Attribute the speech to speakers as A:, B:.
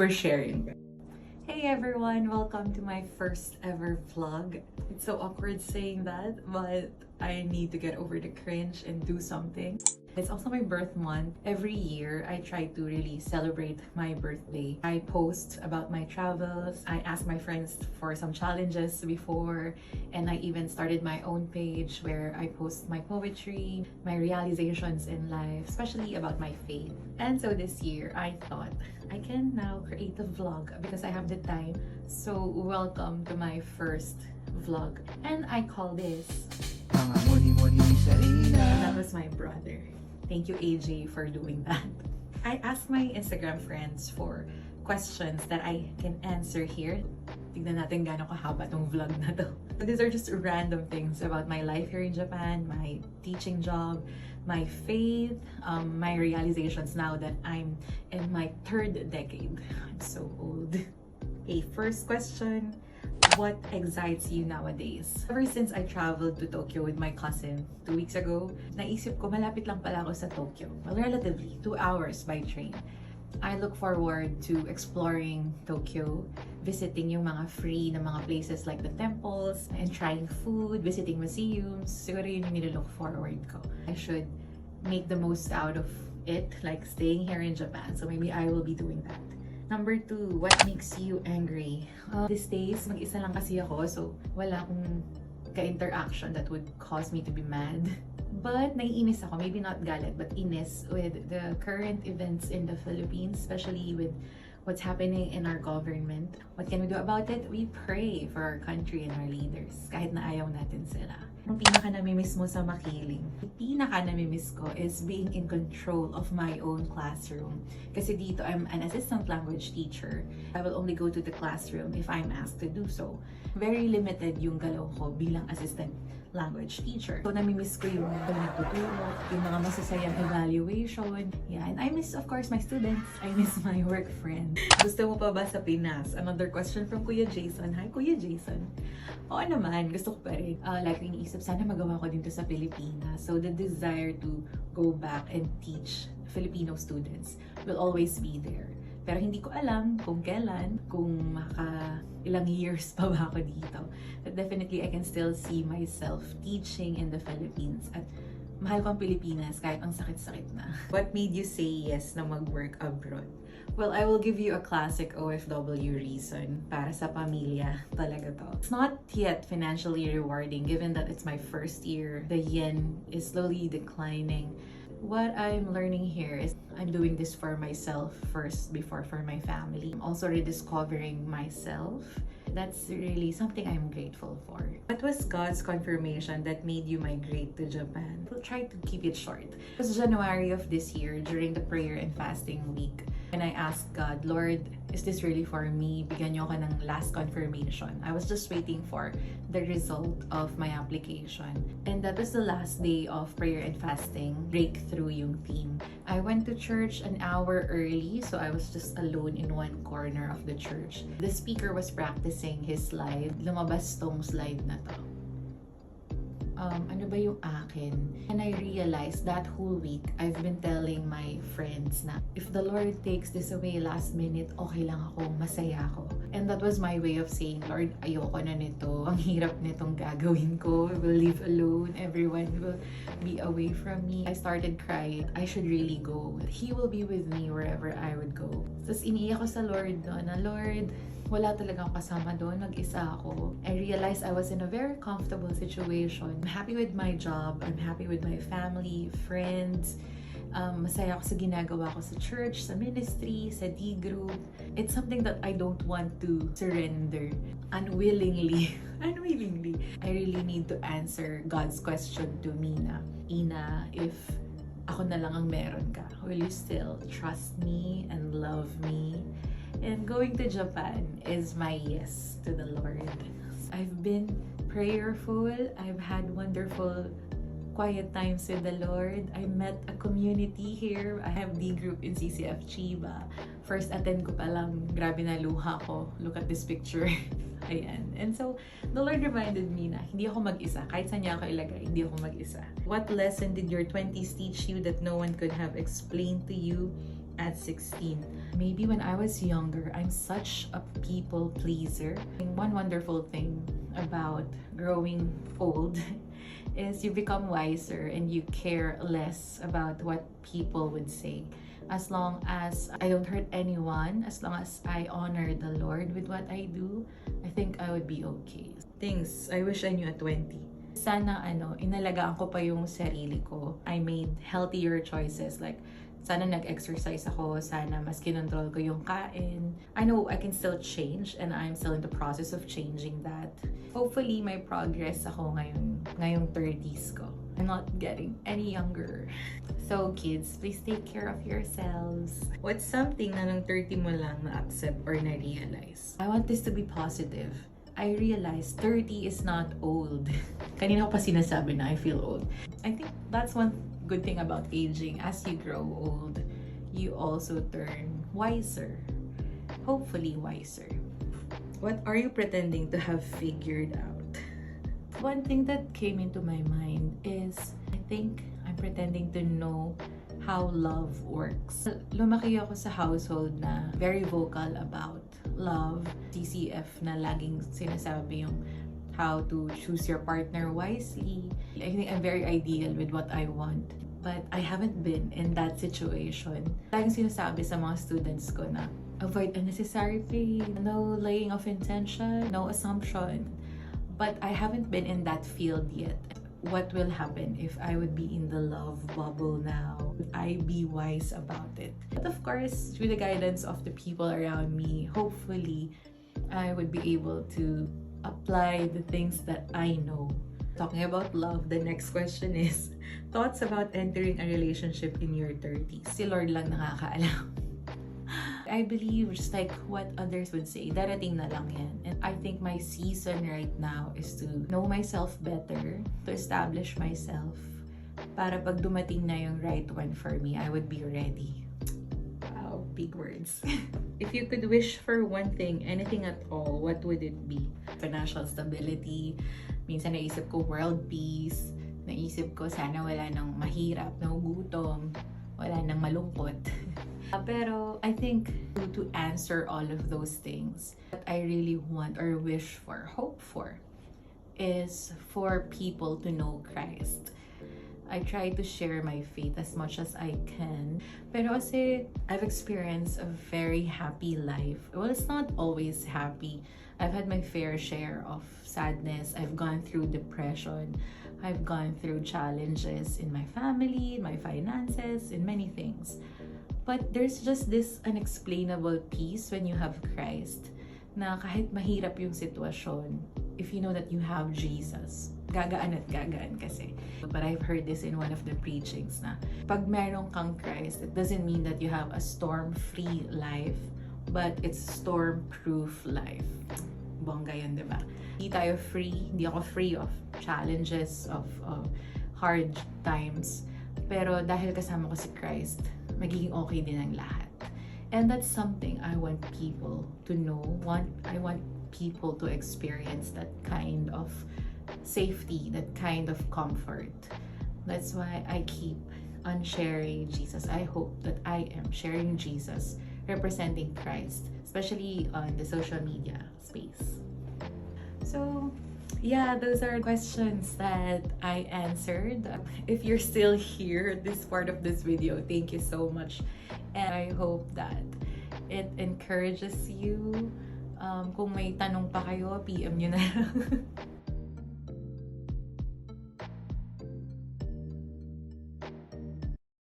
A: for sharing. Hey everyone, welcome to my first ever vlog. It's so awkward saying that, but I need to get over the cringe and do something. It's also my birth month. Every year, I try to really celebrate my birthday. I post about my travels. I ask my friends for some challenges before, and I even started my own page where I post my poetry, my realizations in life, especially about my faith. And so this year, I thought I can now create a vlog because I have the time. So welcome to my first vlog. And I call this... That was my brother. Thank you, AJ, for doing that. I asked my Instagram friends for questions that I can answer here. Tignan natin gaano kahaba tong vlog na to. These are just random things about my life here in Japan, my teaching job, my faith, my realizations now that I'm in my third decade. I'm so old. Okay, first question. What excites you nowadays? Ever since I traveled to Tokyo with my cousin 2 weeks ago, naisip ko malapit lang pala ako sa Tokyo. Well, relatively, 2 hours by train. I look forward to exploring Tokyo, visiting yung mga free na mga places like the temples, and trying food, visiting museums. Siguro yun yung nilook forward ko. I should make the most out of it, like staying here in Japan. So maybe I will be doing that. Number 2, what makes you angry? These days, mag-isa lang kasi ako, so wala akong ka-interaction that would cause me to be mad. But naiinis ako, maybe not galit, but inis with the current events in the Philippines, especially with what's happening in our government. What can we do about it? We pray for our country and our leaders, kahit na ayaw natin sila. Ang pinaka-namimiss mo sa makiling, ang pinaka-namimiss ko is being in control of my own classroom. Kasi dito, I'm an assistant language teacher. I will only go to the classroom if I'm asked to do so. Very limited yung galaw ko bilang assistant language teacher. So, namimiss ko yung nagtuturo, yung mga masasayang evaluation. Yeah, and I miss, of course, my students. I miss my work friends. Gusto mo pa ba sa Pinas? Another question from Kuya Jason. Hi, Kuya Jason. Oo naman, gusto ko pa rin. Like, iniisip, sana magawa ko dito sa Pilipinas. So, the desire to go back and teach Filipino students will always be there. Pero hindi ko alam kung kailan, kung ilang years pa ba ako dito. But definitely, I can still see myself teaching in the Philippines. At mahal ko ang Pilipinas kahit ang sakit-sakit na. What made you say yes na mag-work abroad? Well, I will give you a classic OFW reason. Para sa pamilya talaga to. It's not yet financially rewarding given that it's my first year. The yen is slowly declining. What I'm learning here is I'm doing this for myself first before for my family. I'm also rediscovering myself. That's really something I'm grateful for. What was God's confirmation that made you migrate to Japan? We'll try to keep it short. It was January of this year during the prayer and fasting week. And I asked God, Lord, is this really for me? Bigyan niyo ako ng last confirmation. I was just waiting for the result of my application. And that was the last day of prayer and fasting. Breakthrough yung theme. I went to church an hour early, so I was just alone in one corner of the church. The speaker was practicing his slide. Lumabas tong slide na to. Ano ba yung akin? And I realized that whole week, I've been telling my friends na if the Lord takes this away last minute, okay lang ako, masaya ako. And that was my way of saying, Lord, ayoko na nito. Ang hirap nitong gagawin ko. I will live alone. Everyone will be away from me. I started crying. I should really go. He will be with me wherever I would go. Tapos iniiyak ko sa Lord doon na, Lord, wala talagang kasama doon, mag-isa ako. I realized I was in a very comfortable situation. I'm happy with my job, I'm happy with my family, friends. Masaya ako sa ginagawa ko sa church, sa ministry, sa D-group. It's something that I don't want to surrender unwillingly. Unwillingly. I really need to answer God's question to me na, Ina, if ako na lang ang meron ka, will you still trust me and love me? And going to Japan is my yes to the Lord. I've been prayerful. I've had wonderful quiet times with the Lord. I met a community here. I have D-group in CCF Chiba. First attend ko pa lang, grabe na luha ko. Look at this picture. Ayan. And so, the Lord reminded me na hindi ako mag-isa. Kahit saan niya ako ilagay, hindi ako mag-isa. What lesson did your 20s teach you that no one could have explained to you at 16. Maybe when I was younger, I'm such a people pleaser. One wonderful thing about growing old is you become wiser and you care less about what people would say. As long as I don't hurt anyone, as long as I honor the Lord with what I do, I think I would be okay. Things I wish I knew at 20. Sana inalagaan ko pa yung sarili ko. I made healthier choices, like sana nag-exercise ako, sana mas kinontrol ko yung kain. I know I can still change and I'm still in the process of changing that. Hopefully may progress ako ngayong 30s ko. I'm not getting any younger. So kids, please take care of yourselves. What's something na nung 30 mo lang na-accept or na-realize? I want this to be positive. I realized 30 is not old. Kanina ko pa sinasabi na I feel old. I think that's one good thing about aging. As you grow old, you also turn wiser. Hopefully wiser. What are you pretending to have figured out? One thing that came into my mind is I think I'm pretending to know how love works. Lumaki ako sa household na very vocal about love. TCF na laging sinasabi yung how to choose your partner wisely. I think I'm very ideal with what I want. But I haven't been in that situation. Laging sinasabi sa mga students ko na avoid unnecessary pain, no laying of intention, no assumption. But I haven't been in that field yet. What will happen if I would be in the love bubble now? Would I be wise about it? But of course, through the guidance of the people around me, hopefully, I would be able to apply the things that I know. Talking about love, the next question is, thoughts about entering a relationship in your 30s? Si Lord lang nakakaalam. I believe, just like what others would say, darating na lang yan. And I think my season right now is to know myself better, to establish myself, para pag dumating na yung right one for me, I would be ready. Wow, big words. If you could wish for one thing, anything at all, what would it be? Financial stability. Minsan naisip ko world peace. Naisip ko sana wala nang mahirap, nagugutom, wala nang malungkot. Pero I think to answer all of those things, what I really want or wish for, hope for, is for people to know Christ. I try to share my faith as much as I can. Pero kasi I've experienced a very happy life. Well, it's not always happy. I've had my fair share of sadness. I've gone through depression. I've gone through challenges in my family, in my finances, in many things. But there's just this unexplainable peace when you have Christ, na kahit mahirap yung sitwasyon, if you know that you have Jesus, gagaan at gagaan kasi. But I've heard this in one of the preachings na pag meron kang Christ, it doesn't mean that you have a storm-free life, but it's storm-proof life. Bongga yun, diba? Hindi tayo free, hindi ako free of challenges, of hard times. Pero dahil kasama ko si Christ, magiging okay din ang lahat. And that's something I want people to know. I want people to experience that kind of safety, that kind of comfort. That's why I keep on sharing Jesus. I hope that I am sharing Jesus, representing Christ, especially on the social media space. So, yeah, those are questions that I answered. If you're still here at this part of this video, thank you so much. And I hope that it encourages you. Kung may tanong pa kayo, PM nyo na lang.